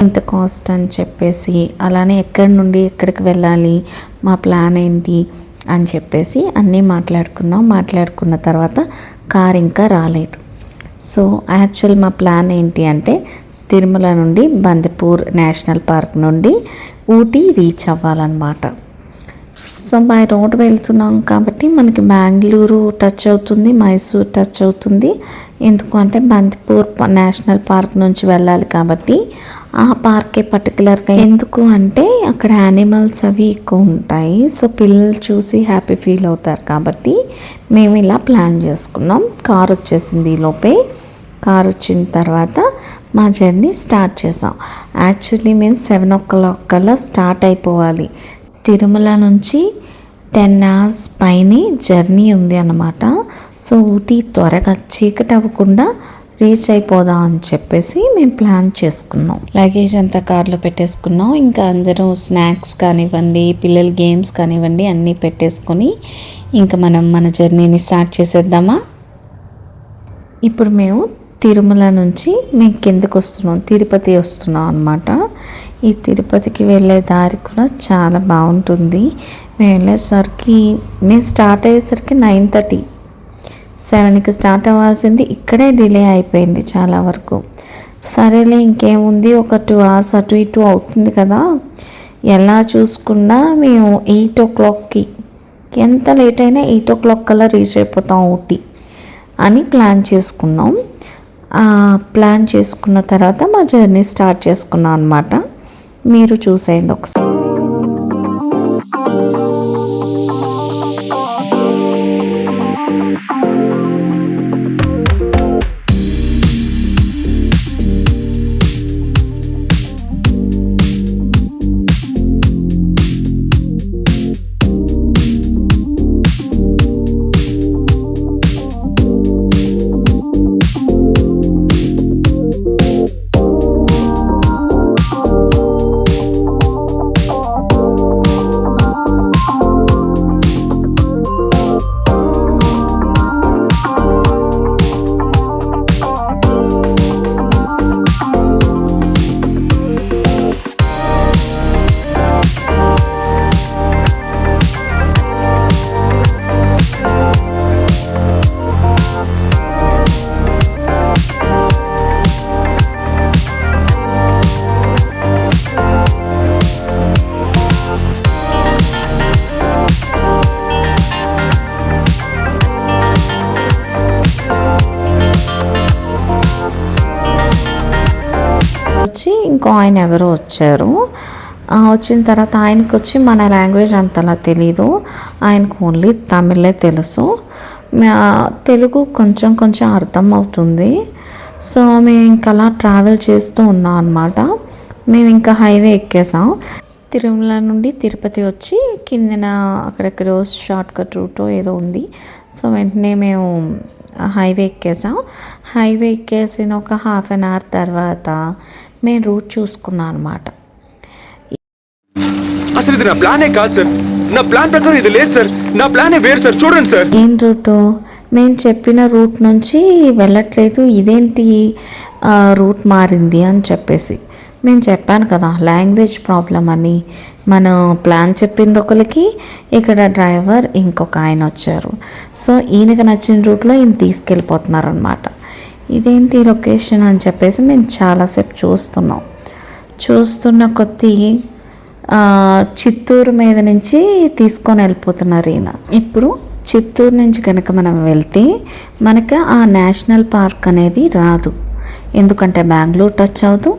ఇంత కాస్ట్ అని చెప్పేసి, అలానే ఎక్కడి నుండి ఎక్కడికి వెళ్ళాలి, మా ప్లాన్ ఏంటి అని చెప్పేసి అన్నీ మాట్లాడుకున్న తర్వాత కార్ ఇంకా రాలేదు. సో యాక్చువల్ మా ప్లాన్ ఏంటి అంటే తిరుమల నుండి బందిపూర్ నేషనల్ పార్క్ నుండి ఊటీ రీచ్ అవ్వాలన్నమాట. సో బై రోడ్ వెళ్తున్నాం కాబట్టి మనకి బెంగళూరు టచ్ అవుతుంది, మైసూర్ టచ్ అవుతుంది. ఎందుకు అంటే బందిపూర్ నేషనల్ పార్క్ నుంచి వెళ్ళాలి కాబట్టి ఆ పార్కే పర్టికులర్గా. ఎందుకు అంటే అక్కడ యానిమల్స్ అవి ఎక్కువ ఉంటాయి. సో పిల్లలు చూసి హ్యాపీ ఫీల్ అవుతారు కాబట్టి మేము ఇలా ప్లాన్ చేసుకున్నాం. కార్ వచ్చేసింది లోపే. కార్ వచ్చిన తర్వాత మా జర్నీ స్టార్ట్ చేసాం. యాక్చువల్లీ మేము 7 o'clock కల్లా స్టార్ట్ అయిపోవాలి. తిరుమల నుంచి 10 hours పైనే జర్నీ ఉంది అన్నమాట. సో ఊటీ త్వరగా చీకటి అవ్వకుండా రీచ్ అయిపోదాం అని చెప్పేసి మేము ప్లాన్ చేసుకున్నాం. లగేజ్ అంతా కార్లో పెట్టేసుకున్నాం. ఇంకా అందరూ స్నాక్స్ కానివ్వండి, పిల్లల గేమ్స్ కానివ్వండి అన్నీ పెట్టేసుకొని ఇంకా మనం మన జర్నీని స్టార్ట్ చేసేద్దామా. ఇప్పుడు మేము తిరుమల నుంచి మేము కిందకు వస్తున్నాం, తిరుపతి వస్తున్నాం అన్నమాట. ఈ తిరుపతికి వెళ్ళే దారి కూడా చాలా బాగుంటుంది. మేము స్టార్ట్ అయ్యేసరికి 9:30, 7కి స్టార్ట్ అవ్వాల్సింది ఇక్కడే డిలే అయిపోయింది చాలా వరకు. సరేలే ఇంకేముంది, ఒక 2 hours అటు ఇటు అవుతుంది కదా, ఎలా చూసుకున్నా మేము 8 o'clockకి, ఎంత లేట్ అయినా 8 o'clock కల్లా రీచ్ అయిపోతాం ఊటీ అని ప్లాన్ చేసుకున్నాం. ప్లాన్ చేసుకున్న తర్వాత మా జర్నీ స్టార్ట్ చేసుకున్నాం అన్నమాట. మీరు చూసేయండి ఒకసారి. ఇంకో ఆయన ఎవరో వచ్చారు. వచ్చిన తర్వాత ఆయనకు వచ్చి మన లాంగ్వేజ్ అంతలా తెలీదు, ఆయనకు ఓన్లీ తమిళే తెలుసు. తెలుగు కొంచెం అర్థం అవుతుంది. సో మేము ఇంకా అలా ట్రావెల్ చేస్తూ ఉన్నాం అన్నమాట. మేము ఇంకా హైవే ఎక్కేసాం. తిరుమల నుండి తిరుపతి వచ్చి కిందన అక్కడెక్కడో షార్ట్ కట్ రూటో ఏదో ఉంది. సో వెంటనే మేము హైవే ఎక్కేసాం. హైవే ఎక్కేసిన ఒక 1/2 hour తర్వాత మేము రూట్ చూసుకున్నాం అనమాట. అసలు ఇది నా ప్లానే కాదు సార్, నా ప్లాన్ ప్రకారం ఇది లేదు సార్, నా ప్లానే వేరు సార్, చూడండి సార్. ఏం రూటు? మేము చెప్పిన రూట్ నుంచి వెళ్ళట్లేదు, ఇదేంటి రూట్ మారింది అని చెప్పేసి నేను చెప్పాను కదా లాంగ్వేజ్ ప్రాబ్లం అని. మనం ప్లాన్ చెప్పింది ఒకరికి, ఇక్కడ డ్రైవర్ ఇంకొక ఆయన వచ్చారు. సో ఈయనకి నచ్చిన రూట్లో ఈయన తీసుకెళ్ళిపోతున్నారు అనమాట. ఇదేంటి లొకేషన్ అని చెప్పేసి మేము చాలాసేపు చూస్తున్న కొద్దీ చిత్తూరు మీద నుంచి తీసుకొని వెళ్ళిపోతున్నారు ఈయన. ఇప్పుడు చిత్తూరు నుంచి కనుక మనం వెళ్తే మనకి ఆ నేషనల్ పార్క్ అనేది రాదు. ఎందుకంటే బెంగళూరు టచ్ అవ్వదు,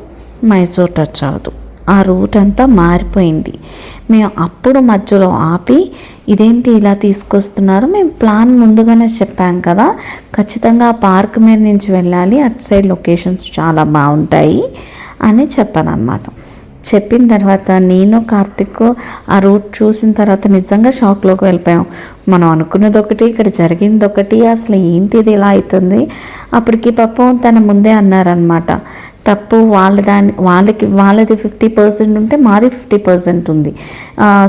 మైసూర్ టచ్ అవ్వదు. ఆ రూట్ అంతా మారిపోయింది. మేము అప్పుడు మధ్యలో ఆపి ఇదేంటి ఇలా తీసుకొస్తున్నారు, మేము ప్లాన్ ముందుగానే చెప్పాం కదా, ఖచ్చితంగా ఆ పార్క్ మీద నుంచి వెళ్ళాలి, అటు సైడ్ లొకేషన్స్ చాలా బాగుంటాయి అని చెప్పాను అన్నమాట. చెప్పిన తర్వాత నేను కార్తిక్ ఆ రూట్ చూసిన తర్వాత నిజంగా షాక్లోకి వెళ్ళిపోయాం. మనం అనుకున్నది ఒకటి, ఇక్కడ జరిగింది ఒకటి, అసలు ఏంటి ఇది ఇలా అవుతుంది. అప్పటికి పాపం తన ముందే అన్నారనమాట, తప్పు వాళ్ళది 50% ఉంటే మాది 50% ఉంది.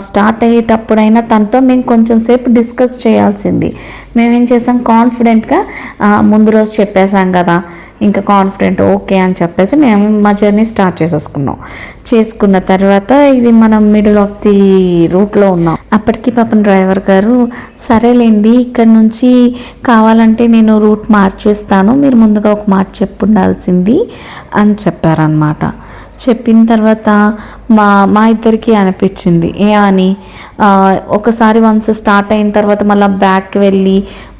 స్టార్ట్ అయ్యేటప్పుడైనా తనతో మేము కొంచెం సేపు డిస్కస్ చేయాల్సింది. మేమేం చేసాం, కాన్ఫిడెంట్గా ముందు రోజు చెప్పేసాం కదా, ఇంకా కాన్ఫిడెంట్ ఓకే అని చెప్పేసి మేము మా జర్నీ స్టార్ట్ చేసుకున్న తర్వాత ఇది మనం మిడిల్ ఆఫ్ ది రూట్లో ఉన్నాం. అప్పటికి పాపం డ్రైవర్ గారు సరేలేండి ఇక్కడ నుంచి కావాలంటే నేను రూట్ మార్చేస్తాను, మీరు ముందుగా ఒక మాట చెప్పుండాల్సింది అని చెప్పారనమాట. చెప్పిన తర్వాత మా ఇద్దరికి అనిపించింది అని ఒకసారి వన్స్ స్టార్ట్ అయిన తర్వాత మళ్ళీ బ్యాక్ వెళ్ళి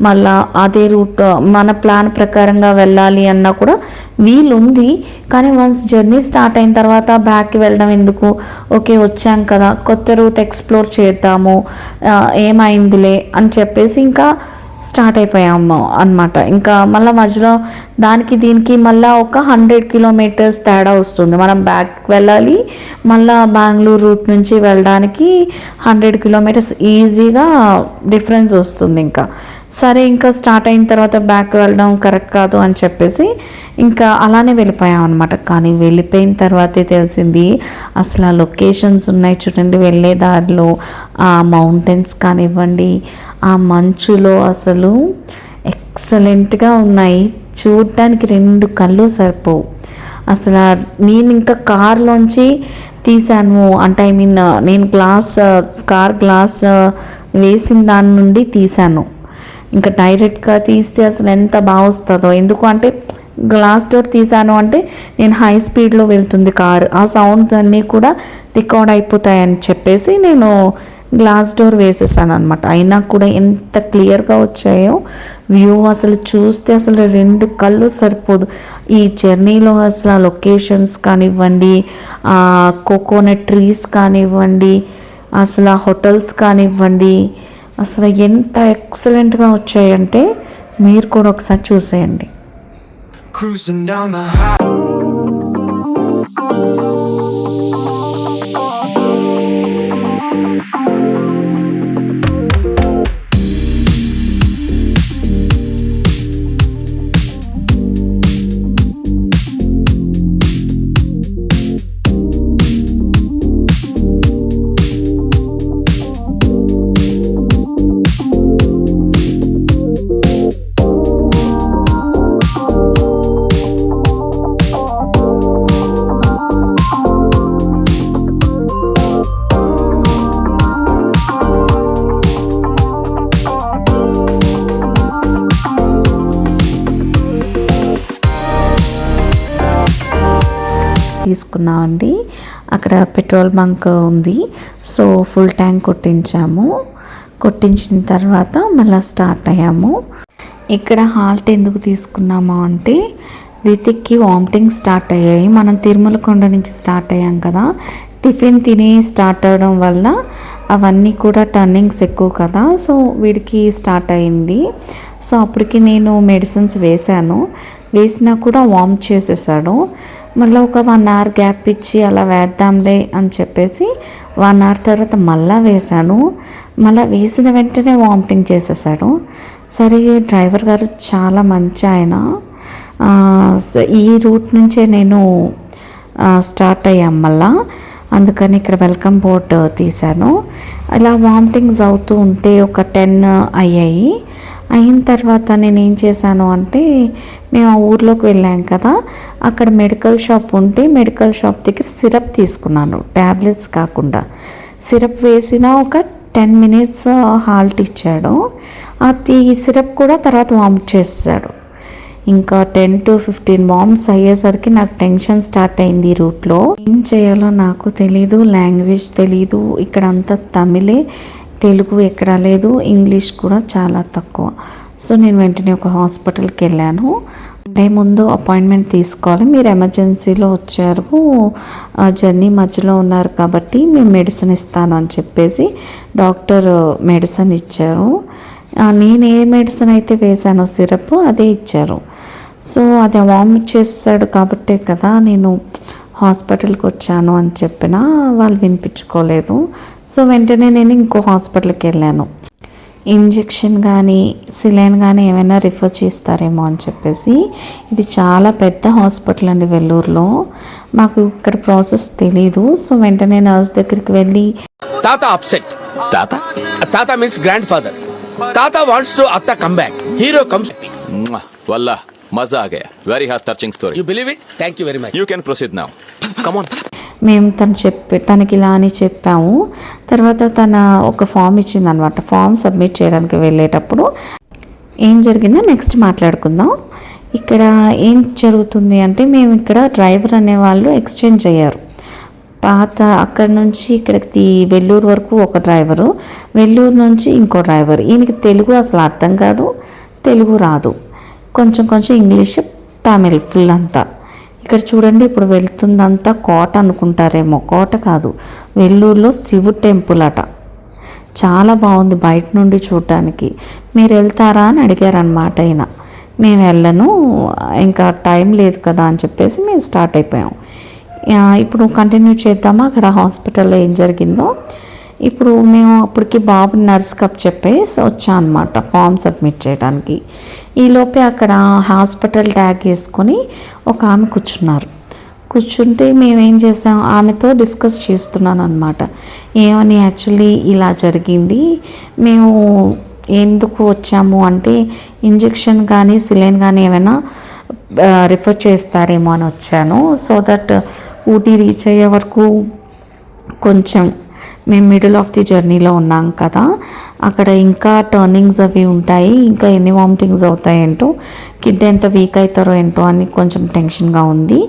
మళ్ళీ అదే రూట్ మన ప్లాన్ ప్రకారంగా వెళ్ళాలి అన్నా కూడా వీలుంది. కానీ వన్స్ జర్నీ స్టార్ట్ అయిన తర్వాత బ్యాక్కి వెళ్ళడం ఎందుకు, ఓకే వచ్చాం కదా కొత్త రూట్ ఎక్స్ప్లోర్ చేద్దాము ఏమైందిలే అని చెప్పేసి ఇంకా స్టార్ట్ అయిపోయాము అనమాట. ఇంకా మళ్ళీ మధ్యలో దానికి దీనికి మళ్ళీ ఒక 100 కిలోమీటర్స్ తేడా వస్తుంది. మనం బ్యాక్ వెళ్ళాలి, మళ్ళీ బెంగళూరు రూట్ నుంచి వెళ్ళడానికి 100 కిలోమీటర్స్ ఈజీగా డిఫరెన్స్ వస్తుంది. ఇంకా సరే ఇంకా స్టార్ట్ అయిన తర్వాత బ్యాక్ వెళ్ళడం కరెక్ట్ కాదు అని చెప్పేసి ఇంకా అలానే వెళ్ళిపోయాం అనమాట. కానీ వెళ్ళిపోయిన తర్వాతే తెలిసింది అసలు ఆ లొకేషన్స్ ఉన్నాయి చూడండి, వెళ్ళే దారిలో ఆ మౌంటైన్స్ కానివ్వండి, ఆ మంచులో అసలు ఎక్సలెంట్గా ఉన్నాయి. చూడటానికి 2 కళ్ళు సరిపోవు అసలు. నేను ఇంకా కార్లోంచి తీశాను అంటే నేను కార్ గ్లాస్ వేసిన దాని నుండి తీశాను. ఇంకా డైరెక్ట్గా తీస్తే అసలు ఎంత బాగా వస్తుందో. ఎందుకు అంటే గ్లాస్ డోర్ తీసాను అంటే నేను హై స్పీడ్లో వెళ్తుంది కారు, ఆ సౌండ్స్ అన్నీ కూడా రికార్డ్ అయిపోతాయని చెప్పేసి నేను గ్లాస్ డోర్ వేసేసాను అనమాట. అయినా కూడా ఎంత క్లియర్గా వచ్చాయో వ్యూ అసలు చూస్తే అసలు 2 కళ్ళు సరిపోదు. ఈ జర్నీలో అసలు ఆ లొకేషన్స్ కానివ్వండి, ఆ కోకోనట్ ట్రీస్ కానివ్వండి, అసలు ఆ హోటల్స్ కానివ్వండి, అసలు ఎంత ఎక్సలెంట్గా వచ్చాయంటే మీరు కూడా ఒకసారి చూసేయండి. Cruising down the highway. తీసుకున్నామండి. అక్కడ పెట్రోల్ బంక్ ఉంది, సో ఫుల్ ట్యాంక్ కొట్టించిన తర్వాత మళ్ళీ స్టార్ట్ అయ్యాము. ఇక్కడ హాల్ట్ ఎందుకు తీసుకున్నాము అంటే రితిక్కి వామిటింగ్ స్టార్ట్ అయ్యాయి. మనం తిరుమల కొండ నుంచి స్టార్ట్ అయ్యాం కదా, టిఫిన్ తిని స్టార్ట్ అవడం వల్ల అవన్నీ కూడా టర్నింగ్స్ ఎక్కువ కదా, సో వీడికి స్టార్ట్ అయింది. సో అప్పటికి నేను మెడిసిన్స్ వేసినా కూడా వామిట్ చేసేసాడు. మళ్ళీ ఒక 1 అవర్ గ్యాప్ ఇచ్చి అలా వేద్దాంలే అని చెప్పేసి 1 అవర్ తర్వాత మళ్ళీ వేశాను. మళ్ళీ వేసిన వెంటనే వామిటింగ్ చేసేసాడు. సరే డ్రైవర్ గారు చాలా మంచి ఆయన, ఈ రూట్ నుంచే నేను స్టార్ట్ అయ్యాం మళ్ళా, అందుకని ఇక్కడ వెల్కమ్ బోర్డ్ తీశాను. ఇలా వామిటింగ్స్ అవుతూ ఉంటే ఒక 10 అయ్యాయి. అయిన తర్వాత నేను ఏం చేశాను అంటే మేము ఆ ఊర్లోకి వెళ్ళాం కదా, అక్కడ మెడికల్ షాప్ ఉంటే మెడికల్ షాప్ దగ్గర సిరప్ తీసుకున్నాను, ట్యాబ్లెట్స్ కాకుండా. సిరప్ వేసిన ఒక 10 మినిట్స్ హాల్ట్ ఇచ్చాడు. అది సిరప్ కూడా తర్వాత వామిట్ చేసాడు. ఇంకా 10 to 15 వామిట్స్ అయ్యేసరికి నాకు టెన్షన్ స్టార్ట్ అయింది. ఈ రూట్లో ఏం చేయాలో నాకు తెలీదు, లాంగ్వేజ్ తెలీదు. ఇక్కడ అంతా తమిళే, తెలుగు ఎక్కడా లేదు, ఇంగ్లీష్ కూడా చాలా తక్కువ. సో నేను వెంటనే ఒక హాస్పిటల్కి వెళ్ళాను. డే ముందు అపాయింట్మెంట్ తీసుకోవాలి, మీరు ఎమర్జెన్సీలో వచ్చారు, జర్నీ మధ్యలో ఉన్నారు కాబట్టి మేము మెడిసిన్ ఇస్తాను అని చెప్పేసి డాక్టర్ మెడిసిన్ ఇచ్చారు. నేను ఏ మెడిసిన్ అయితే వేశానో సిరప్ అదే ఇచ్చారు. సో అది వామిట్ చేస్తాడు కాబట్టే కదా నేను హాస్పిటల్కి వచ్చాను అని చెప్పినా వాళ్ళు వినిపించుకోలేదు. సో వెంటనే నేను ఇంకో హాస్పిటల్కి వెళ్ళాను. ఇంజెక్షన్ కానీ సిలైన్ కానీ ఏమైనా రిఫర్ చేస్తారేమో అని చెప్పేసి. ఇది చాలా పెద్ద హాస్పిటల్ అండి వెల్లూరులో, మాకు ఇక్కడ ప్రాసెస్ తెలీదు. సో వెంటనే నర్స్ దగ్గరికి వెళ్ళి తాత అప్సెట్. తాత మీన్స్ గ్రాండ్ ఫాదర్. తాత వాంట్స్ టు అత్త కమ్ బ్యాక్. హీరో కమ్స్ వల్ల मजा आ गया. Very heart touching story. You believe it? Thank you very much. You can proceed now. Come on. మేము తనకి ఇలా అని చెప్పాము. తర్వాత తన ఒక ఫామ్ ఇచ్చిందనమాట. ఫామ్ సబ్మిట్ చేయడానికి వెళ్ళేటప్పుడు ఏం జరిగిందో నెక్స్ట్ మాట్లాడుకుందాం. ఇక్కడ ఏం జరుగుతుంది అంటే మేము ఇక్కడ డ్రైవర్ అనేవాళ్ళు ఎక్స్చేంజ్ అయ్యారు. పాత అక్కడ నుంచి ఇక్కడికి వెల్లూరు వరకు ఒక డ్రైవరు, వెల్లూరు నుంచి ఇంకో డ్రైవర్. ఈయనకి తెలుగు అసలు అర్థం కాదు, తెలుగు రాదు, కొంచెం కొంచెం ఇంగ్లీష్, తమిళ్ ఫుల్ అంతా. ఇక్కడ చూడండి, ఇప్పుడు వెళ్తుందంతా కోట అనుకుంటారేమో, కోట కాదు, వెల్లూరులో శివుడు టెంపుల్ అట. చాలా బాగుంది బయట నుండి చూడటానికి. మీరు వెళ్తారా అని అడిగారనమాట ఆయన. మేము వెళ్ళను, ఇంకా టైం లేదు కదా అని చెప్పేసి మేము స్టార్ట్ అయిపోయాం. ఇప్పుడు కంటిన్యూ చేద్దామా అక్కడ హాస్పిటల్లో ఏం జరిగిందో. ఇప్పుడు మేము అప్పటికి బాబు నర్స్ కప్ చెప్పేసి వచ్చాం అనమాట ఫామ్ సబ్మిట్ చేయడానికి. ఈలోపే అక్కడ హాస్పిటల్ ట్యాగ్ వేసుకొని ఒక ఆమె కూర్చుంటే మేమేం చేసాం, ఆమెతో డిస్కస్ చేస్తున్నాను అనమాట. ఏమని, యాక్చువల్లీ ఇలా జరిగింది, మేము ఎందుకు వచ్చాము అంటే ఇంజెక్షన్ కానీ సిలైన్ కానీ ఏమైనా రిఫర్ చేస్తారేమో అని వచ్చాను. సో దట్ ఊటీ రీచ్ అయ్యే వరకు కొంచెం మేము మిడిల్ ఆఫ్ ది జర్నీలో ఉన్నాం కదా, అక్కడ ఇంకా టర్నింగ్స్ అవి ఉంటాయి, ఇంకా ఎన్ని వామిటింగ్స్ అవుతాయేంటో, కిడ్ ఎంత వీక్ అవుతారో ఏంటో అని కొంచెం టెన్షన్గా ఉంది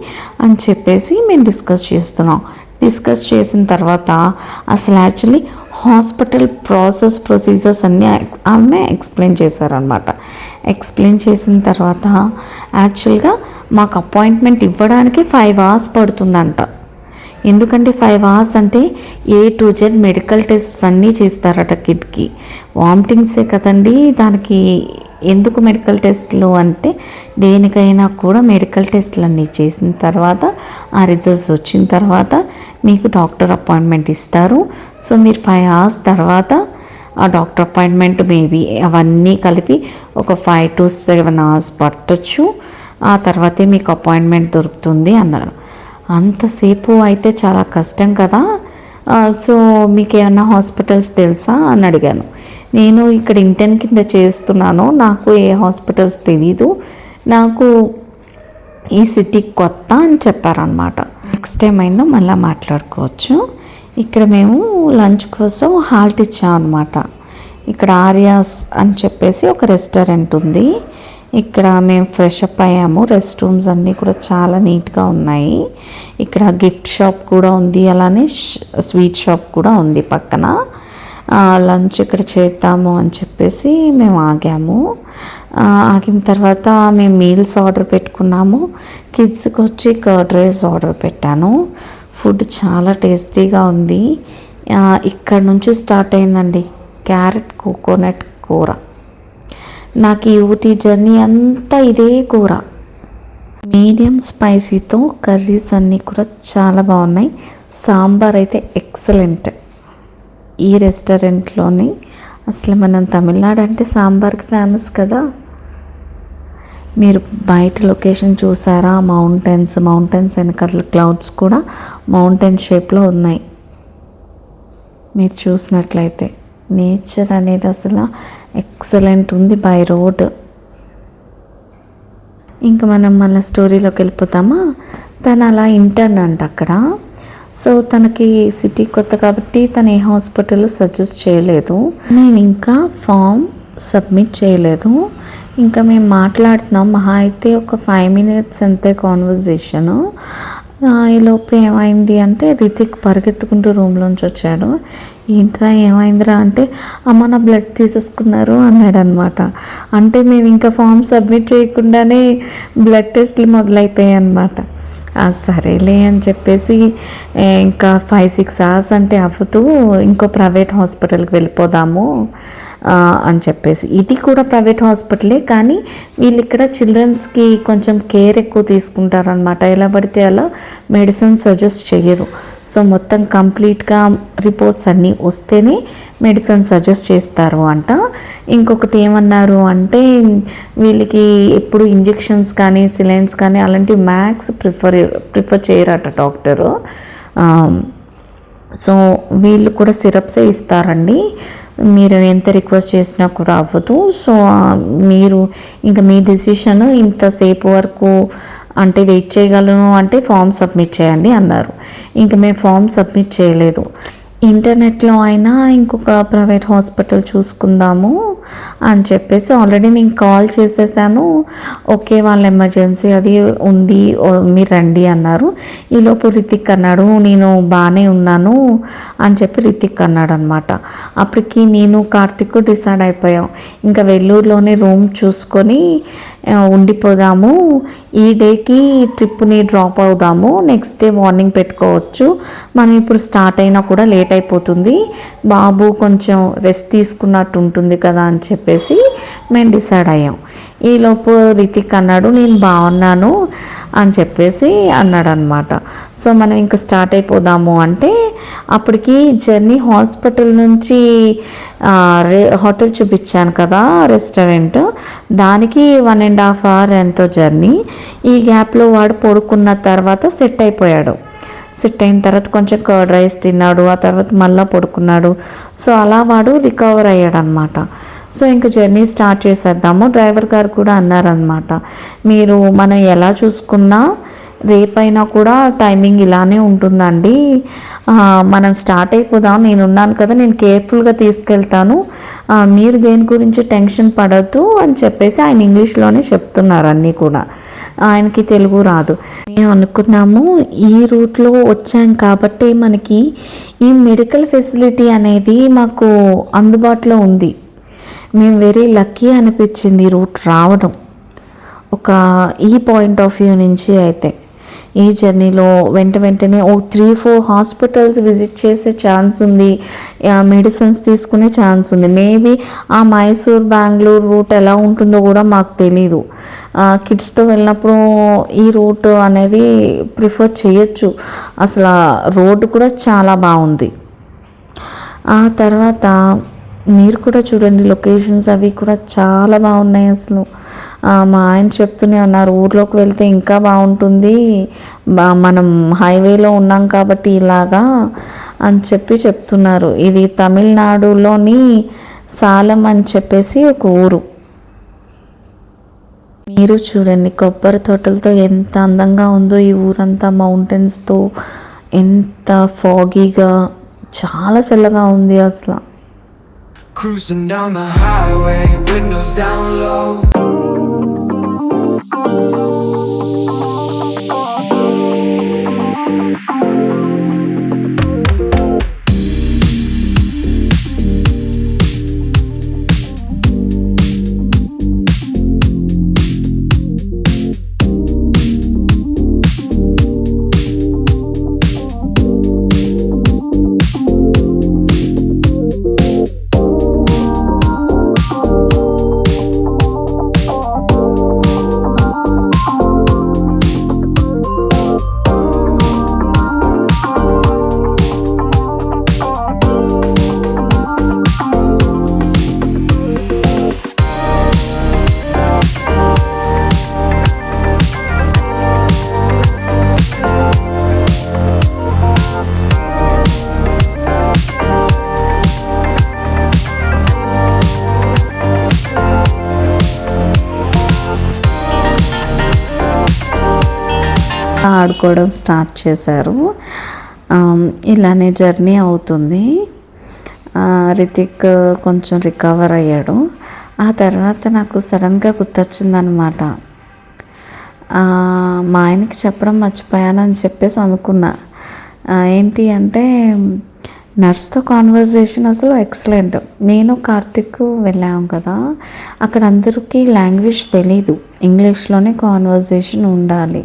అని చెప్పేసి మేము డిస్కస్ చేసిన తర్వాత అసలు యాక్చువల్లీ హాస్పిటల్ ప్రొసీజర్స్ అన్నీ ఆమె ఎక్స్ప్లెయిన్ చేశారనమాట. ఎక్స్ప్లెయిన్ చేసిన తర్వాత యాక్చువల్గా మాకు అపాయింట్మెంట్ ఇవ్వడానికి 5 hours పడుతుందంట. ఎందుకంటే 5 hours అంటే A to Z medical tests అన్నీ చేస్తారట కిడ్కి. వామిటింగ్సే కదండి, దానికి ఎందుకు మెడికల్ టెస్ట్లు అంటే దేనికైనా కూడా మెడికల్ టెస్ట్లు అన్నీ చేసిన తర్వాత ఆ రిజల్ట్స్ వచ్చిన తర్వాత మీకు డాక్టర్ అపాయింట్మెంట్ ఇస్తారు. సో మీరు 5 hours తర్వాత ఆ డాక్టర్ అపాయింట్మెంట్ మేబీ అవన్నీ కలిపి ఒక 5 to 7 hours పట్టచ్చు. ఆ తర్వాతే మీకు అపాయింట్మెంట్ దొరుకుతుంది అన్నారు. అంతసేపు అయితే చాలా కష్టం కదా. సో మీకు ఏమన్నా హాస్పిటల్స్ తెలుసా అని అడిగాను. నేను ఇక్కడ ఇంటర్న్ కింద చేస్తున్నాను, నాకు ఏ హాస్పిటల్స్ తెలీదు, నాకు ఈ సిటీకి కొత్త అని చెప్పారనమాట. నెక్స్ట్ టైం అయిందో మళ్ళీ మాట్లాడుకోవచ్చు. ఇక్కడ మేము లంచ్ కోసం హాల్ట్ ఇచ్చామన్నమాట. ఇక్కడ ఆర్యాస్ అని చెప్పేసి ఒక రెస్టారెంట్ ఉంది. ఇక్కడ మేము ఫ్రెష్ అప్ అయ్యాము. రెస్ట్ రూమ్స్ అన్నీ కూడా చాలా నీట్గా ఉన్నాయి. ఇక్కడ గిఫ్ట్ షాప్ కూడా ఉంది, అలానే స్వీట్ షాప్ కూడా ఉంది పక్కన. లంచ్ ఇక్కడ చేద్దాము అని చెప్పేసి మేము ఆగాము. ఆగిన తర్వాత మేము మీల్స్ ఆర్డర్ పెట్టుకున్నాము. కిడ్స్కి వచ్చి కర్డ్ రైస్ ఆర్డర్ పెట్టాను. ఫుడ్ చాలా టేస్టీగా ఉంది. ఇక్కడ నుంచి స్టార్ట్ అయిందండి క్యారెట్ కోకోనట్ కూర. నాకు ఈ ఊటీ జర్నీ అంతా ఇదే కూర. మీడియం స్పైసీతో కర్రీస్ అన్నీ కూడా చాలా బాగున్నాయి. సాంబార్ అయితే ఎక్సలెంట్. ఈ రెస్టారెంట్లోని అసలు మనం తమిళనాడు అంటే సాంబార్కి ఫేమస్ కదా. మీరు బయట లొకేషన్ చూసారా, మౌంటైన్స్ వెనకాల క్లౌడ్స్ కూడా మౌంటైన్ షేప్లో ఉన్నాయి. మీరు చూసినట్లయితే నేచర్ అనేది అసలు ఎక్సలెంట్ ఉంది బై రోడ్. ఇంకా మనం మళ్ళీ స్టోరీలోకి వెళ్ళిపోతామా. తను అలా ఇంటర్న్ అంట అక్కడ. సో తనకి సిటీ కొత్త కాబట్టి తను ఏ హాస్పిటల్ సజెస్ట్ చేయలేదు. నేను ఇంకా ఫామ్ సబ్మిట్ చేయలేదు. ఇంకా మేము మాట్లాడుతున్నాం, మహా అయితే ఒక 5 minutes అంతే కాన్వర్జేషను. ఈలోపు ఏమైంది అంటే రితిక్ పరిగెత్తుకుంటూ రూమ్లోంచి వచ్చాడు. ఏంట్రా ఏమైందిరా అంటే అమ్మ నా బ్లడ్ తీసేసుకున్నారు అన్నాడు అనమాట. అంటే మేము ఇంకా ఫామ్ సబ్మిట్ చేయకుండానే బ్లడ్ టెస్ట్లు మొదలైపోయాయి అన్నమాట. సరేలే అని చెప్పేసి ఇంకా 5-6 hours అంటే అవ్వదు, ఇంకో ప్రైవేట్ హాస్పిటల్కి వెళ్ళిపోదాము అని చెప్పేసి. ఇది కూడా ప్రైవేట్ హాస్పిటలే, కానీ వీళ్ళు ఇక్కడ చిల్డ్రన్స్కి కొంచెం కేర్ ఎక్కువ తీసుకుంటారనమాట. ఎలా పడితే అలా మెడిసిన్ సజెస్ట్ చేయరు. సో మొత్తం కంప్లీట్గా రిపోర్ట్స్ అన్నీ వస్తేనే మెడిసిన్ సజెస్ట్ చేస్తారు అంట. ఇంకొకటి ఏమన్నారు అంటే వీళ్ళకి ఎప్పుడు ఇంజెక్షన్స్ కానీ సిలైన్స్ కానీ అలాంటి మ్యాక్స్ ప్రిఫర్ చేయరట డాక్టరు. సో వీళ్ళు కూడా సిరప్సే ఇస్తారండి, మీరు ఎంత రిక్వెస్ట్ చేసినా కూడా అవ్వదు. సో మీరు ఇంకా మీ డెసిషన్, ఇంతసేపు వరకు అంటే వెయిట్ చేయగలను అంటే ఫామ్ సబ్మిట్ చేయండి అన్నారు. ఇంకా మేము ఫామ్ సబ్మిట్ చేయలేదు. ఇంటర్నెట్లో అయినా ఇంకొక ప్రైవేట్ హాస్పిటల్ చూసుకుందాము అని చెప్పేసి ఆల్రెడీ నేను కాల్ చేసేసాను. ఓకే, వాళ్ళ ఎమర్జెన్సీ అది ఉంది, మీరు రండి అన్నారు. ఈలోపు రితిక్ అన్నాడు నేను బాగానే ఉన్నాను అని చెప్పి రితిక్ అన్నాడు అనమాట. అప్పటికి నేను కార్తిక్ డిసైడ్ అయిపోయాం, ఇంకా వెల్లూరులోనే రూమ్ చూసుకొని ఉండిపోదాము, ఈ డేకి ట్రిప్ని డ్రాప్ అవుదాము, నెక్స్ట్ డే మార్నింగ్ పెట్టుకోవచ్చు, మనం ఇప్పుడు స్టార్ట్ అయినా కూడా లేట్ అయిపోతుంది, బాబు కొంచెం రెస్ట్ తీసుకున్నట్టు ఉంటుంది కదా అని చెప్పేసి మేము డిసైడ్ అయ్యాం. ఈలోపు రితిక్ అన్నాడు నేను బాగున్నాను అని చెప్పేసి అన్నాడు అనమాట. సో మనం ఇంకా స్టార్ట్ అయిపోదాము అంటే అప్పటికి జర్నీ హాస్పిటల్ నుంచి హోటల్ చూపించాను కదా రెస్టారెంట్, దానికి 1.5 hour ఎంతో జర్నీ. ఈ గ్యాప్లో వాడు పడుకున్న తర్వాత సెట్ అయిపోయాడు. సెట్ అయిన తర్వాత కొంచెం కర్డ్ రైస్ తిన్నాడు, ఆ తర్వాత మళ్ళీ పడుకున్నాడు. సో అలా వాడు రికవర్ అయ్యాడు అనమాట. సో ఇంకా జర్నీ స్టార్ట్ చేసేద్దాము. డ్రైవర్ గారు కూడా అన్నారనమాట, మీరు మనం ఎలా చూసుకున్నా రేపైనా కూడా టైమింగ్ ఇలానే ఉంటుందండి, మనం స్టార్ట్ అయిపోదాం, నేను ఉన్నాను కదా, నేను కేర్ఫుల్గా తీసుకెళ్తాను, మీరు దేని గురించి టెన్షన్ పడద్దు అని చెప్పేసి ఆయన ఇంగ్లీష్లోనే చెప్తున్నారు అన్నీ కూడా, ఆయనకి తెలుగు రాదు. మేము అనుకున్నాము ఈ రూట్లో వచ్చాం కాబట్టి మనకి ఈ మెడికల్ ఫెసిలిటీ అనేది మాకు అందుబాటులో ఉంది, మేము వెరీ లక్కీ అనిపించింది ఈ రూట్ రావడం. ఒక ఈ పాయింట్ ఆఫ్ వ్యూ నుంచి అయితే ఈ జర్నీలో వెంటనే 3-4 హాస్పిటల్స్ విజిట్ చేసే ఛాన్స్ ఉంది, మెడిసిన్స్ తీసుకునే ఛాన్స్ ఉంది. మేబీ ఆ మైసూర్ బెంగళూరు రూట్ ఎలా ఉంటుందో కూడా మాకు తెలీదు. కిడ్స్తో వెళ్ళినప్పుడు ఈ రూట్ అనేది ప్రిఫర్ చేయొచ్చు. అసలు రోడ్డు కూడా చాలా బాగుంది. ఆ తర్వాత మీరు కూడా చూడండి, లొకేషన్స్ అవి కూడా చాలా బాగున్నాయి. అసలు మా ఆయన చెప్తూనే ఉన్నారు ఊర్లోకి వెళ్తే ఇంకా బాగుంటుంది, మనం హైవేలో ఉన్నాం కాబట్టి ఇలాగా అని చెప్తున్నారు. ఇది తమిళనాడులోని సాలం అని చెప్పేసి ఒక ఊరు. మీరు చూడండి కొబ్బరి తోటలతో ఎంత అందంగా ఉందో ఈ ఊరంతా, మౌంటైన్స్తో ఎంత ఫాగీగా, చాలా చల్లగా ఉంది అసలు. Cruising down the highway, windows down low. ఆడుకోవడం స్టార్ట్ చేశారు. ఇలానే జర్నీ అవుతుంది. రితిక్ కొంచెం రికవర్ అయ్యాడు. ఆ తర్వాత నాకు సడన్గా గుర్తొచ్చిందనమాట, మా ఆయనకి చెప్పడం మర్చిపోయానని చెప్పేసి అనుకున్నా. ఏంటి అంటే నర్స్తో కాన్వర్జేషన్ అసలు ఎక్సలెంట్. నేను కార్తిక్ వెళ్ళాం కదా, అక్కడ అందరికీ లాంగ్వేజ్ తెలీదు, ఇంగ్లీష్లోనే కాన్వర్జేషన్ ఉండాలి,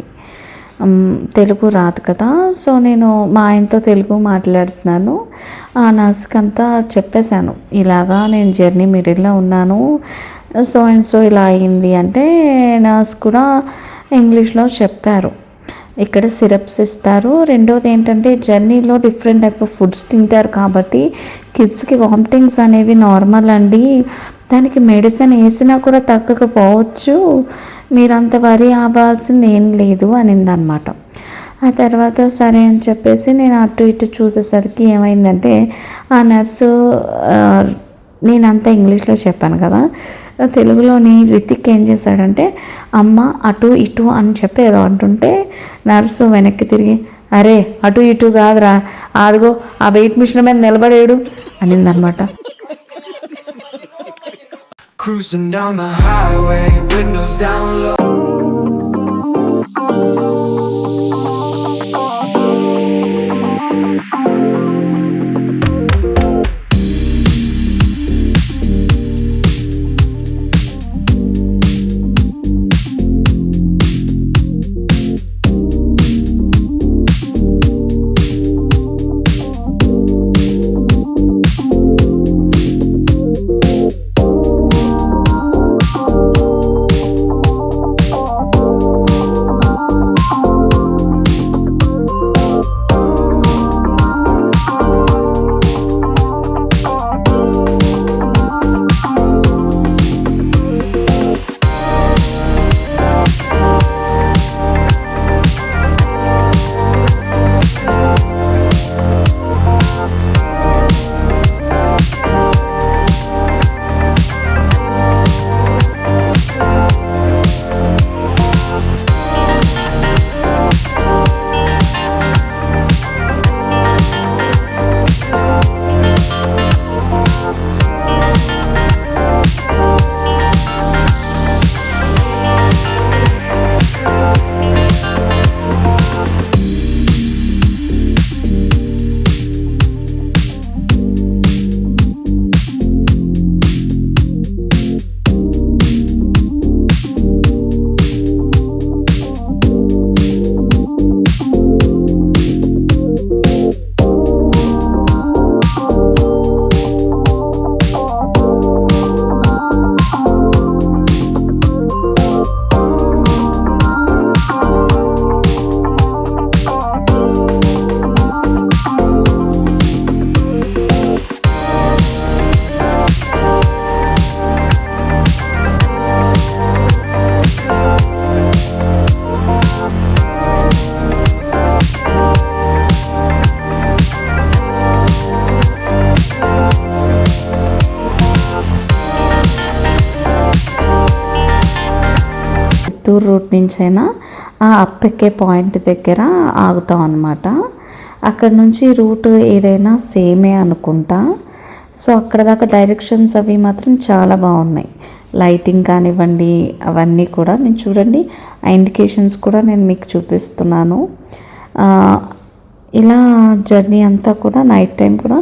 తెలుగు రాదు కదా. సో నేను మా ఆయనతో తెలుగు మాట్లాడుతున్నాను. ఆ నర్స్కి అంతా చెప్పేశాను, ఇలాగా నేను జర్నీ మిడిల్లో ఉన్నాను, సో అండ్ సో ఇలా అయింది అంటే నర్స్ కూడా ఇంగ్లీష్లో చెప్పారు. ఇక్కడ సిరప్స్ ఇస్తారు. రెండోది ఏంటంటే జర్నీలో డిఫరెంట్ టైప్ ఆఫ్ ఫుడ్స్ తింటారు కాబట్టి కిడ్స్కి వామిటింగ్స్ అనేవి నార్మల్ అండి, దానికి మెడిసిన్ వేసినా కూడా తగ్గకపోవచ్చు, మీరంత వరి అవ్వాల్సింది ఏం లేదు అనిందనమాట. ఆ తర్వాత సరే అని చెప్పేసి నేను అటు ఇటు చూసేసరికి ఏమైందంటే ఆ నర్సు నేనంతా ఇంగ్లీష్లో చెప్పాను కదా, తెలుగులోని రితిక్ ఏం చేశాడంటే అమ్మ అటు ఇటు అని చెప్పి ఏదో అంటుంటే నర్సు వెనక్కి తిరిగి అరే అటు ఇటు కాదురా, అదిగో ఆ వెయిట్ మిషన్ మీద నిలబడేడు అనిందనమాట. Cruising down the highway, windows down low. Chittoor route నుంచైనా ఆ అప్పెక్కే పాయింట్ దగ్గర ఆగుతాం అన్నమాట. అక్కడ నుంచి రూట్ ఏదైనా సేమే అనుకుంటా. సో అక్కడ దాకా డైరెక్షన్స్ అవి మాత్రం చాలా బాగున్నాయి. లైటింగ్ కానివ్వండి అవన్నీ కూడా నేను చూడండి, ఆ ఇండికేషన్స్ కూడా నేను మీకు చూపిస్తున్నాను. ఇలా జర్నీ అంతా కూడా నైట్ టైం కూడా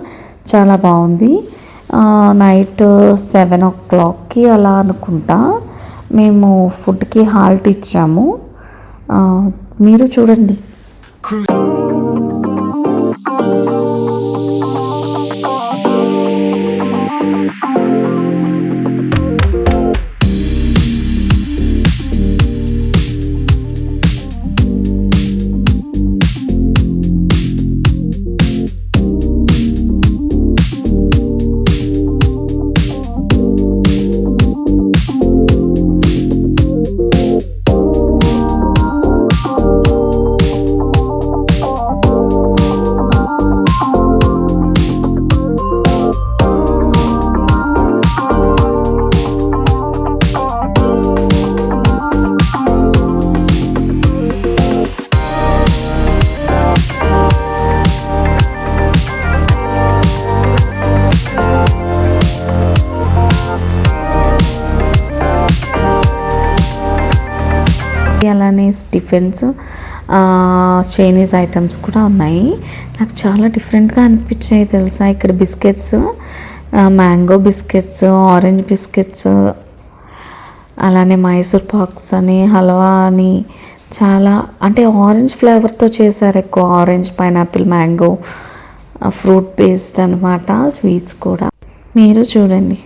చాలా బాగుంది. నైట్ 7 o'clockకి అలా అనుకుంటా మేము ఫుడ్కి హాల్ట్ ఇచ్చాము. మీరు చూడండి. అలానే టిఫిన్స్, చైనీస్ ఐటమ్స్ కూడా ఉన్నాయి. నాకు చాలా డిఫరెంట్గా అనిపించాయి తెలుసా. ఇక్కడ biscuits, mango biscuits, orange biscuits, అలానే మైసూర్ పాక్స్ అని, హల్వా అని, చాలా అంటే ఆరెంజ్ ఫ్లేవర్తో చేశారు. ఎక్కువ orange, pineapple, mango, fruit based అనమాట. స్వీట్స్ కూడా మీరు చూడండి.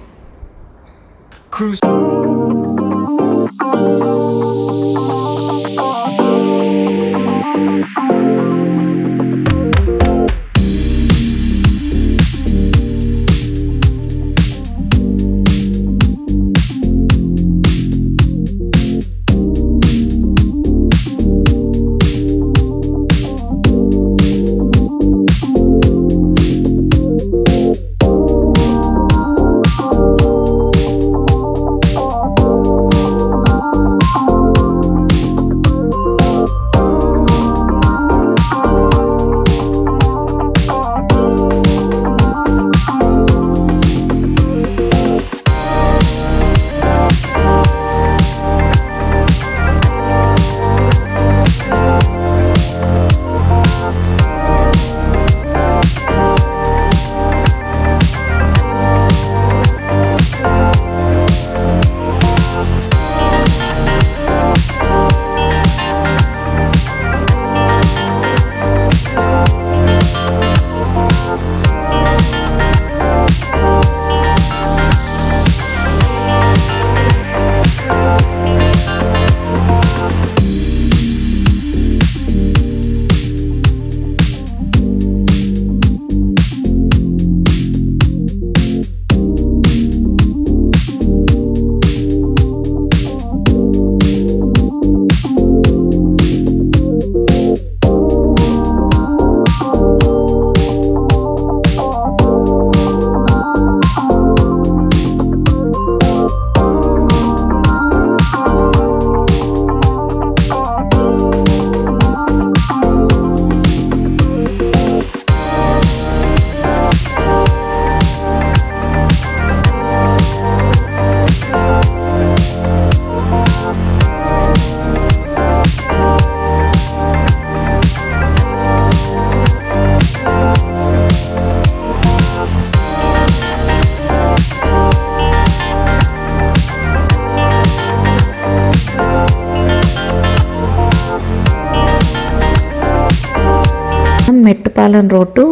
మెట్టుపాలెం రోడ్డు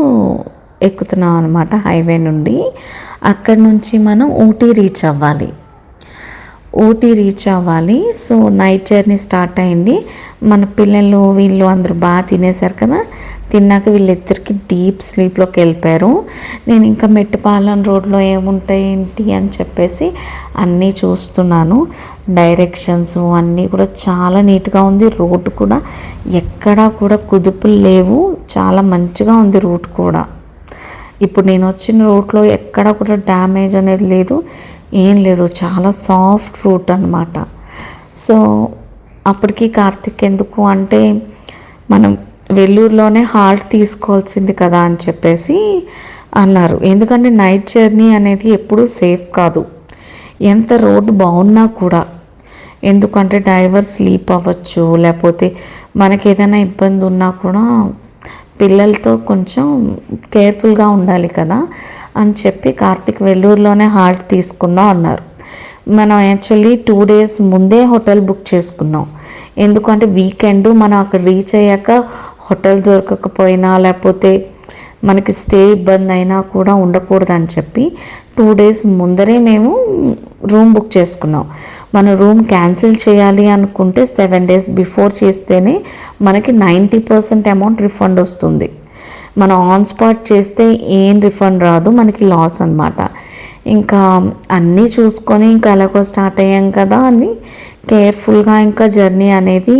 ఎక్కుతున్నాం అనమాట హైవే నుండి. అక్కడి నుంచి మనం ఊటీ రీచ్ అవ్వాలి. సో నైట్ జర్నీ స్టార్ట్ అయింది. మన పిల్లలు వీళ్ళు అందరూ బాగా తినేశారు కదా. తిన్నాక వీళ్ళిద్దరికి డీప్ స్లీప్లోకి వెళ్ళిపోయారు. నేను ఇంకా మెట్టుపాలెం రోడ్లో ఏముంటాయి ఏంటి అని చెప్పేసి అన్నీ చూస్తున్నాను. డైరెక్షన్స్ అన్నీ కూడా చాలా నీట్గా ఉంది. రోడ్డు కూడా ఎక్కడా కూడా కుదుపులు లేవు. చాలా మంచిగా ఉంది రూట్ కూడా. ఇప్పుడు నేను వచ్చిన రూట్లో ఎక్కడా కూడా డ్యామేజ్ అనేది లేదు, ఏం లేదు. చాలా సాఫ్ట్ రూట్ అనమాట. సో అప్పటికి కార్తిక్ ఎందుకు అంటే మనం వెల్లూరులోనే హాల్ట్ తీసుకోవాల్సింది కదా అని చెప్పేసి అన్నారు. ఎందుకంటే నైట్ జర్నీ అనేది ఎప్పుడూ సేఫ్ కాదు, ఎంత రోడ్డు బాగున్నా కూడా. ఎందుకంటే డ్రైవర్ స్లీప్ అవ్వచ్చు, లేకపోతే మనకి ఏదైనా ఇబ్బంది ఉన్నా కూడా పిల్లలతో కొంచెం కేర్ఫుల్గా ఉండాలి కదా అని చెప్పి కార్తిక్ వెల్లూరులోనే హాల్ట్ తీసుకుందాం అన్నారు. మనం యాక్చువల్లీ 2 days ముందే హోటల్ బుక్ చేసుకున్నాం. ఎందుకంటే వీకెండ్ మనం అక్కడ రీచ్ అయ్యాక హోటల్ దొరకకపోయినా లేకపోతే మనకి స్టే ఇబ్బంది అయినా కూడా ఉండకూడదని చెప్పి 2 days ముందరే మేము రూమ్ బుక్ చేసుకున్నాం. మనం రూమ్ క్యాన్సిల్ చేయాలి అనుకుంటే 7 days బిఫోర్ చేస్తేనే మనకి 90% అమౌంట్ రిఫండ్ వస్తుంది. మనం ఆన్ స్పాట్ చేస్తే ఏం రిఫండ్ రాదు, మనకి లాస్ అనమాట. ఇంకా అన్నీ చూసుకొని ఇంకా ఎలాగో స్టార్ట్ అయ్యాం కదా అని కేర్ఫుల్గా ఇంకా జర్నీ అనేది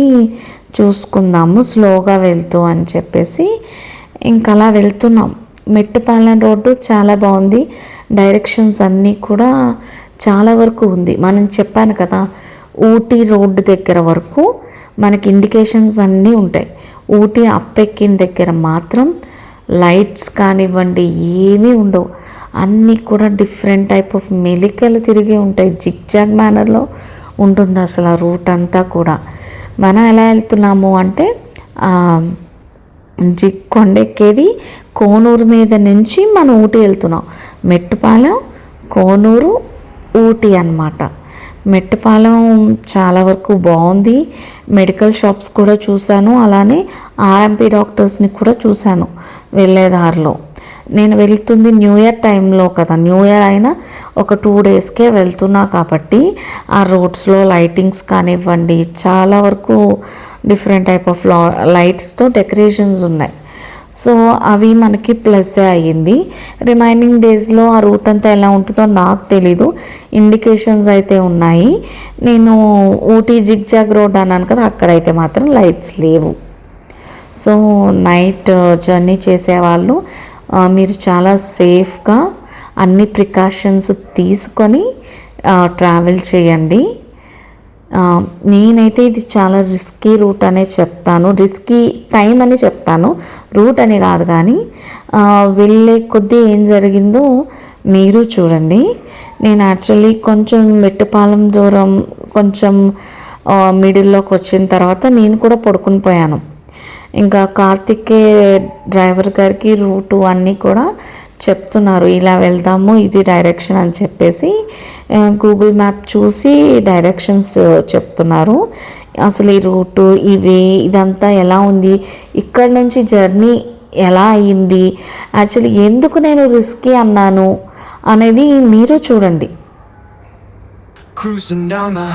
చూసుకుందాము స్లోగా వెళ్తూ అని చెప్పేసి ఇంకా అలా వెళ్తున్నాం. మెట్టుపాలెం రోడ్డు చాలా బాగుంది. డైరెక్షన్స్ అన్నీ కూడా చాలా వరకు ఉంది. మనం చెప్పాను కదా ఊటీ రోడ్డు దగ్గర వరకు మనకి ఇండికేషన్స్ అన్నీ ఉంటాయి. ఊటీ అప్పెక్కిన దగ్గర మాత్రం లైట్స్ కానివ్వండి ఏమీ ఉండవు. అన్నీ కూడా డిఫరెంట్ టైప్ ఆఫ్ మెలికలు తిరిగి ఉంటాయి. జిగ్జాగ్ మేనర్లో ఉంటుంది అసలు ఆ రూట్ అంతా కూడా. మనం ఎలా వెళ్తున్నాము అంటే కొండెక్కేది కోనూరు మీద నుంచి మనం ఊటీ వెళ్తున్నాం. మెట్టుపాలెం, కోనూరు, ఊటీ అన్నమాట. మెట్టుపాలెం చాలా వరకు బాగుంది. మెడికల్ షాప్స్ కూడా చూశాను, అలానే ఆర్ఎంపీ డాక్టర్స్ని కూడా చూశాను వెళ్ళేదారిలో. నేను వెళ్తుంది న్యూ ఇయర్ టైంలో కదా, న్యూ ఇయర్ అయినా ఒక 2 daysకే వెళ్తున్నా కాబట్టి ఆ రోడ్స్లో లైటింగ్స్ కానివ్వండి చాలా వరకు డిఫరెంట్ టైప్ ఆఫ్ లైట్స్తో డెకరేషన్స్ ఉన్నాయి. సో అవి మనకి ప్లస్ అయ్యింది. రిమైనింగ్ డేస్లో ఆ రూట్ అంతా ఎలా ఉంటుందో నాకు తెలీదు. ఇండికేషన్స్ అయితే ఉన్నాయి. నేను ఊటీ జిగ్జాగ్ రోడ్ అన్నాను కదా, అక్కడైతే మాత్రం లైట్స్ లేవు. సో నైట్ జర్నీ చేసేవాళ్ళు మీరు చాలా సేఫ్గా అన్ని ప్రికాషన్స్ తీసుకొని ట్రావెల్ చేయండి. నేనైతే ఇది చాలా రిస్కీ రూట్ అనే చెప్తాను, రిస్కీ టైం అని చెప్తాను, రూట్ అని కాదు. కానీ వెళ్ళే కొద్దీ ఏం జరిగిందో మీరు చూడండి. నేను యాక్చువల్లీ కొంచెం మెట్టుపాలెం దూరం కొంచెం మిడిల్లోకి వచ్చిన తర్వాత నేను కూడా పడుకుని పోయాను. ఇంకా కార్తికే డ్రైవర్ గారికి రూటు అన్నీ కూడా చెప్తున్నారు, ఇలా వెళ్దాము ఇది డైరెక్షన్ అని చెప్పేసి గూగుల్ మ్యాప్ చూసి డైరెక్షన్స్ చెప్తున్నారు. అసలు ఈ రూటు ఇదంతా ఎలా ఉంది, ఇక్కడ నుంచి జర్నీ ఎలా అయ్యింది, యాక్చువల్లీ ఎందుకు నేను రిస్కీ అన్నాను అనేది మీరు చూడండి. Cruising down the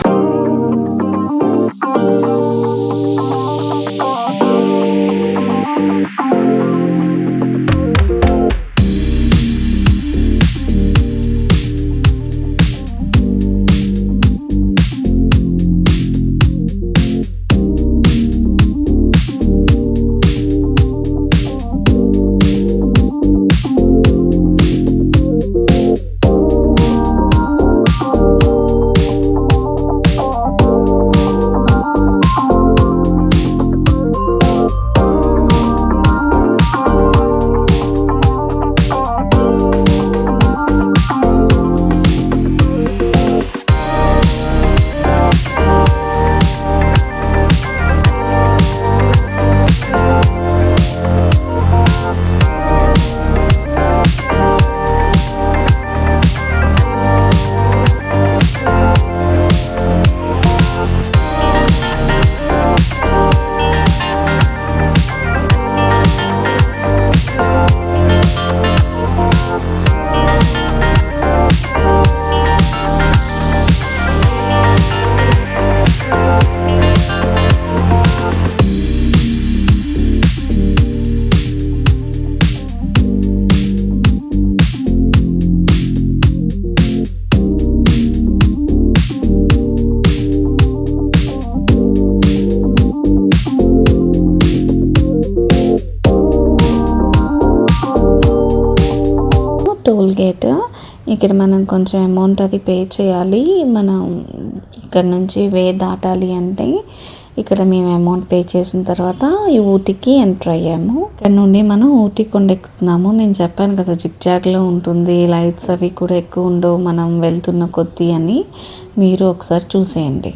toll gate. ఇక్కడ మనం కొంచెం అమౌంట్ అది పే చేయాలి. మనం ఇక్కడ నుంచి దాటాలి అంటే ఇక్కడ మేము అమౌంట్ పే చేసిన తర్వాత ఈ ఊటీకి ఎంటర్ అయ్యాము. ఇక్కడ నుండి మనం ఊటీ కొండ ఎక్కుతున్నాము. నేను చెప్పాను కదా జిగ్జాగ్లో ఉంటుంది, లైట్స్ అవి కూడా ఎక్కువ ఉండవు మనం వెళ్తున్న కొద్దీ అని. మీరు ఒకసారి చూసేయండి.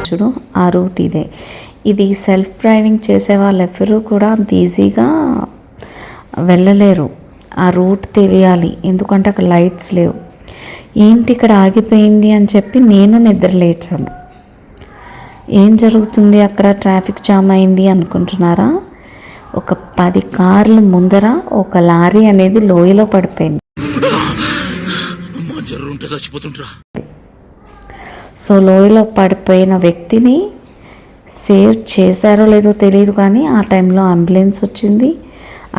చూడు ఆ రూట్ ఇదే. ఇది సెల్ఫ్ డ్రైవింగ్ చేసే వాళ్ళు ఎవరు కూడా అంత ఈజీగా వెళ్ళలేరు. ఆ రూట్ తెలియాలి, ఎందుకంటే అక్కడ లైట్స్ లేవు. ఏంటి ఇక్కడ ఆగిపోయింది అని చెప్పి నేను నిద్ర లేచాను. ఏం జరుగుతుంది అక్కడ, ట్రాఫిక్ జామ్ అయింది అనుకుంటున్నారా? ఒక 10 కార్లు ముందర ఒక లారీ అనేది లోయలో పడిపోయింది. సో లోయలో పడిపోయిన వ్యక్తిని సేవ్ చేశారో లేదో తెలియదు, కానీ ఆ టైంలో అంబులెన్స్ వచ్చింది.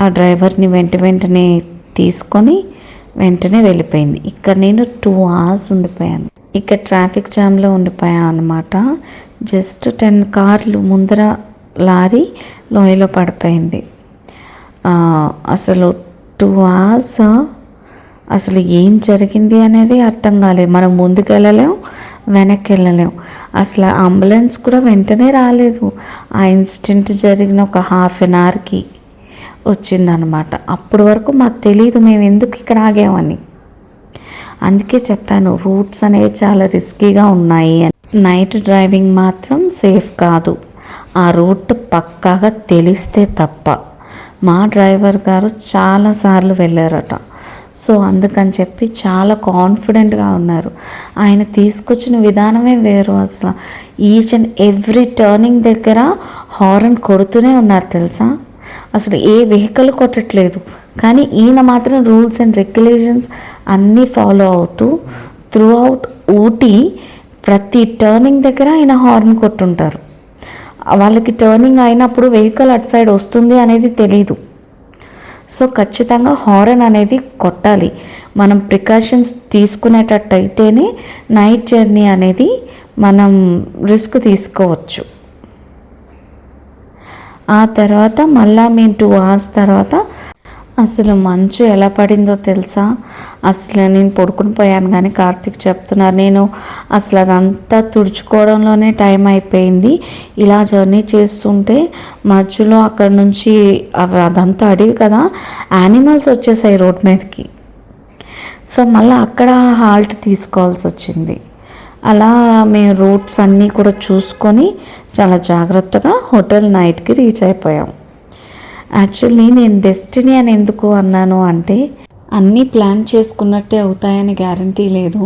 ఆ డ్రైవర్ని వెంటనే తీసుకొని వెంటనే వెళ్ళిపోయింది. ఇక్కడ నేను 2 hours ఉండిపోయాను. ఇక్కడ ట్రాఫిక్ జామ్లో ఉండిపోయాను అనమాట. జస్ట్ 10 కార్లు ముందర లారీ లోయలో పడిపోయింది. అసలు 2 hours అసలు ఏం జరిగింది అనేది అర్థం కాలేదు. మనం ముందుకు వెళ్ళలేం, వెనక్కి వెళ్ళలేం. అసలు అంబులెన్స్ కూడా వెంటనే రాలేదు. ఆ ఇన్సిడెంట్ జరిగిన ఒక 1/2 hourకి వచ్చిందనమాట. అప్పటి వరకు మాకు తెలియదు మేము ఎందుకు ఇక్కడ ఆగామని. అందుకే చెప్పాను రూట్స్ అనేవి చాలా రిస్కీగా ఉన్నాయి అని. నైట్ డ్రైవింగ్ మాత్రం సేఫ్ కాదు, ఆ రూట్ పక్కాగా తెలిస్తే తప్ప. మా డ్రైవర్ గారు చాలాసార్లు వెళ్ళారట. సో అందుకని చెప్పి చాలా కాన్ఫిడెంట్గా ఉన్నారు. ఆయన తీసుకొచ్చిన విధానమే వేరు. అసలు ఈచ్ అండ్ ఎవ్రీ టర్నింగ్ దగ్గర హార్న్ కొడుతూనే ఉన్నారు తెలుసా. అసలు ఏ వెహికల్ కొట్టట్లేదు, కానీ ఈయన మాత్రం రూల్స్ అండ్ రెగ్యులేషన్స్ అన్నీ ఫాలో అవుతూ త్రూ అవుట్ ఊటీ ప్రతి టర్నింగ్ దగ్గర ఆయన హార్న్ కొట్టుంటారు. వాళ్ళకి టర్నింగ్ అయినప్పుడు వెహికల్ అటు సైడ్ వస్తుంది అనేది తెలీదు. సో ఖచ్చితంగా హారన్ అనేది కొట్టాలి. మనం ప్రికాషన్స్ తీసుకునేటట్టు అయితేనే నైట్ జర్నీ అనేది మనం రిస్క్ తీసుకోవచ్చు. ఆ తర్వాత మళ్ళీ మేము 2 hours తర్వాత అసలు మంచు ఎలా పడిందో తెలుసా? అసలు నేను పడుకుని పోయాను, కానీ కార్తీక్ చెప్తున్నారు నేను అసలు అదంతా తుడుచుకోవడంలోనే టైం అయిపోయింది. ఇలా జర్నీ చేస్తుంటే మధ్యలో అక్కడ నుంచి అదంతా అడవి కదా, యానిమల్స్ వచ్చేసాయి రోడ్ మీదకి. సో మళ్ళీ అక్కడ హాల్ట్ తీసుకోవాల్సి వచ్చింది. అలా మేము రూట్స్ అన్నీ కూడా చూసుకొని చాలా జాగ్రత్తగా హోటల్ నైట్కి రీచ్ అయిపోయాం. యాక్చువల్లీ నేను డెస్టినీ అని ఎందుకు అన్నాను అంటే, అన్నీ ప్లాన్ చేసుకున్నట్టే అవుతాయని గ్యారంటీ లేదు.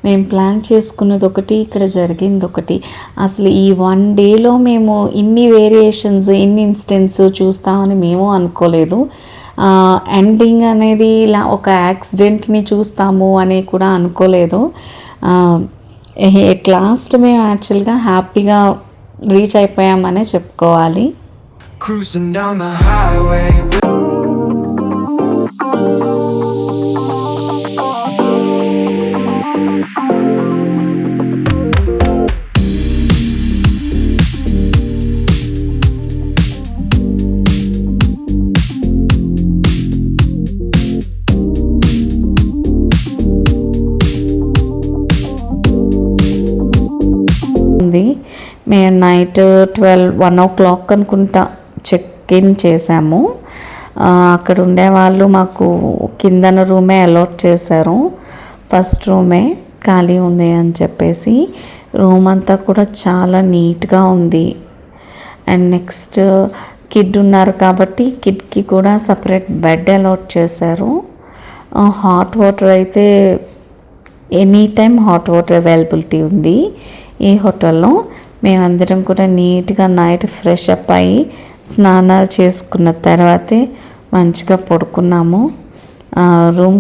మేము ప్లాన్ చేసుకున్నది ఒకటి, ఇక్కడ జరిగింది ఒకటి. అసలు ఈ 1 dayలో మేము ఇన్ని వేరియేషన్స్, ఇన్ని ఇన్సిడెంట్స్ చూస్తామని మేము అనుకోలేదు. ఎండింగ్ అనేది ఇలా ఒక యాక్సిడెంట్ని చూస్తాము అని కూడా అనుకోలేదు. ఎట్ లాస్ట్ మేము యాక్చువల్గా హ్యాపీగా రీచ్ అయిపోయామనే చెప్పుకోవాలి. Cruising down the highway. మేము నైట్ 1 o'clock అనుకుంటా చెక్ ఇన్ చేసాము. అక్కడ ఉండేవాళ్ళు మాకు కిందన రూమే అలాట్ చేశారు. ఫస్ట్ రూమే ఖాళీ ఉంది అని చెప్పేసి. రూమ్ అంతా కూడా చాలా నీట్గా ఉంది. అండ్ నెక్స్ట్ కిడ్ ఉన్నారు కాబట్టి కిడ్కి కూడా సపరేట్ బెడ్ అలాట్ చేశారు. హాట్ వాటర్ అయితే any time hot water availability ఉంది ఈ హోటల్లో. మేమందరం కూడా నీట్గా నైట్ ఫ్రెష్ అప్ అయ్యి స్నానాలు చేసుకున్న తర్వాతే మంచిగా పడుకున్నాము. రూమ్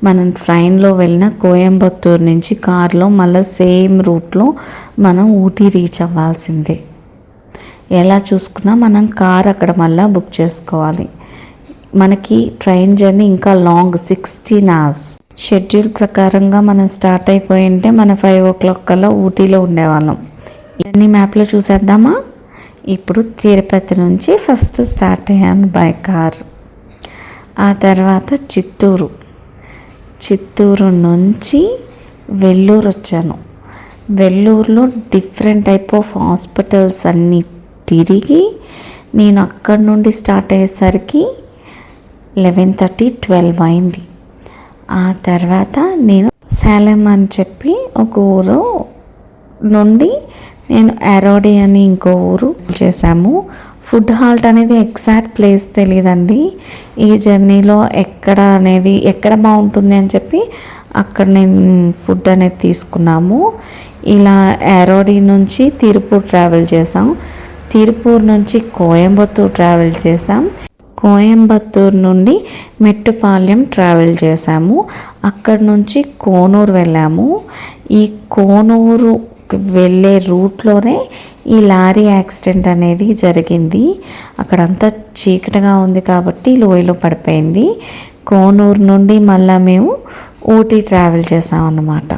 మనం ట్రైన్లో వెళ్ళిన కోయంబత్తూరు నుంచి కార్లో మళ్ళీ సేమ్ రూట్లో మనం ఊటీ రీచ్ అవ్వాల్సిందే. ఎలా చూసుకున్నా మనం కార్ అక్కడ మళ్ళీ బుక్ చేసుకోవాలి. మనకి ట్రైన్ జర్నీ ఇంకా లాంగ్ 16 hours. షెడ్యూల్ ప్రకారంగా మనం స్టార్ట్ అయిపోయి ఉంటే మన 5 o'clock కల్లా ఊటీలో ఉండేవాళ్ళం. ఇవన్నీ మ్యాప్లో చూసేద్దామా? ఇప్పుడు తిరుపతి నుంచి ఫస్ట్ స్టార్ట్ అయ్యాను బై కార్. ఆ తర్వాత చిత్తూరు నుంచి వెల్లూరు వచ్చాను. వెల్లూరులో డిఫరెంట్ టైప్ ఆఫ్ హాస్పిటల్స్ అన్నీ తిరిగి నేను అక్కడి నుండి స్టార్ట్ అయ్యేసరికి 11:30, 12 అయింది. ఆ తర్వాత నేను శాలెం అని చెప్పి ఒక ఊరు నుండి నేను అరోడి అని ఇంకో ఊరు చేశాము. ఫుడ్ హాల్ట్ అనేది ఎగ్జాక్ట్ ప్లేస్ తెలియదండి. ఈ జర్నీలో ఎక్కడ బాగుంటుంది అని చెప్పి అక్కడ నేను ఫుడ్ అనేది తీసుకున్నాము. ఇలా అరోడి నుంచి తిరుపూర్ ట్రావెల్ చేసాం. తిరుపూర్ నుంచి కోయంబత్తూరు ట్రావెల్ చేసాం. కోయంబత్తూరు నుండి మెట్టుపాలెం ట్రావెల్ చేసాము. అక్కడి నుంచి కోనూరు వెళ్ళాము. ఈ కోనూరు వెళ్ళే రూట్లోనే ఈ లారీ యాక్సిడెంట్ అనేది జరిగింది. అక్కడంతా చీకటిగా ఉంది కాబట్టి లోయలో పడిపోయింది. కోనూరు నుండి మళ్ళీ మేము ఊటీ ట్రావెల్ చేసామన్నమాట.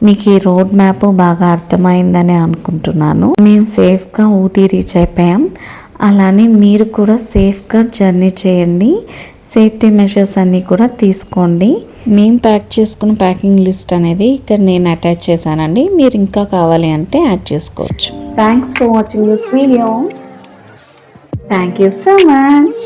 మీకు ఈ రోడ్ మ్యాప్ బాగా అర్థమైందని అనుకుంటున్నాను. మేము సేఫ్గా ఊటీ రీచ్ అయిపోయాం. అలానే మీరు కూడా సేఫ్గా జర్నీ చేయండి. సేఫ్టీ మెషర్స్ అన్నీ కూడా తీసుకోండి. మేము ప్యాక్ చేసుకున్న ప్యాకింగ్ లిస్ట్ అనేది ఇక్కడ నేను అటాచ్ చేశానండి. మీరు ఇంకా కావాలి అంటే యాడ్ చేసుకోవచ్చు. Thanks for watching this video. Thank you so much.